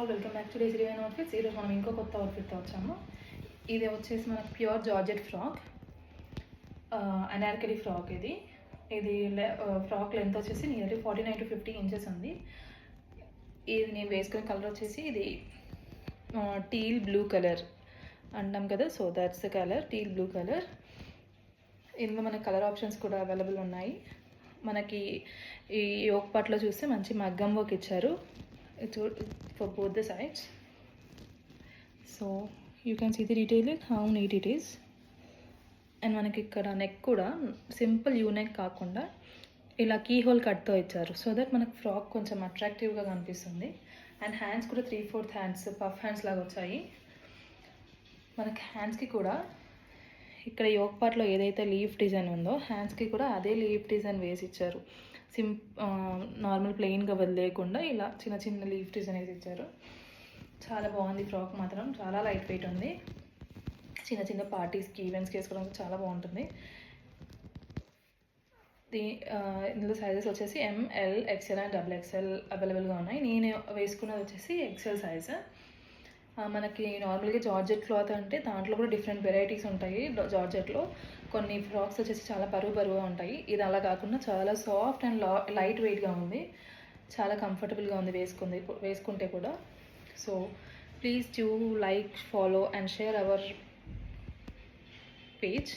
Welcome back to డేజీ divine outfits. ఈరోజు మనం ఇంకో కొత్త అవుట్ఫిట్తో వచ్చాము. ఇది వచ్చేసి మనకు pure georgette frock, Anarkali frock. ఇది ఫ్రాక్ లెంత్ వచ్చేసి నియర్లీ 49 to 50 inches ఉంది. ఇది నేను వేసుకునే కలర్ వచ్చేసి ఇది టీల్ బ్లూ కలర్ అంటాం కదా, so that's the colour, teal blue colour. ఇందులో మనకి కలర్ ఆప్షన్స్ కూడా అవైలబుల్ ఉన్నాయి. మనకి ఈ యోక్ పార్ట్లో చూస్తే మంచి మగ్గం వర్క్ ఇచ్చారు for both the sides, so you can see the detailing how neat it is. And మనకి ఇక్కడ నెక్ కూడా సింపుల్ యూ నెక్ కాకుండా ఇలా కీ హోల్ కట్తో ఇచ్చారు, సో దట్ మనకు ఫ్రాక్ కొంచెం అట్రాక్టివ్గా కనిపిస్తుంది. అండ్ హ్యాండ్స్ కూడా 3/4 హ్యాండ్స్, పఫ్ హ్యాండ్స్ లాగా వచ్చాయి. మనకి హ్యాండ్స్కి కూడా ఇక్కడ యోక్ పార్ట్లో ఏదైతే లీఫ్ డిజైన్ ఉందో హ్యాండ్స్కి కూడా అదే లీఫ్ డిజైన్ వేసి ఇచ్చారు. నార్మల్ ప్లెయిన్గా వదిలేయకుండా ఇలా చిన్న చిన్న లీఫ్ డిజైన్ వేసి ఇచ్చారు. చాలా బాగుంది ఫ్రాక్, మాత్రం చాలా లైట్ వెయిట్ ఉంది. చిన్న చిన్న పార్టీస్కి, ఈవెంట్స్కి వేసుకోవడానికి చాలా బాగుంటుంది. ఇందులో సైజెస్ వచ్చేసి ML, XL అండ్ XXL అవైలబుల్గా ఉన్నాయి. నేను వేసుకున్నది వచ్చేసి XL సైజ్. మనకి నార్మల్గా జార్జెట్ క్లాత్ అంటే దాంట్లో కూడా డిఫరెంట్ వెరైటీస్ ఉంటాయి. జార్జెట్లో కొన్ని ఫ్రాక్స్ వచ్చేసి చాలా బరువుగా ఉంటాయి. ఇది అలా కాకుండా చాలా సాఫ్ట్ అండ్ లైట్ వెయిట్గా ఉంది. చాలా కంఫర్టబుల్గా ఉంది వేసుకుంటే కూడా. So please do like, follow and share our page.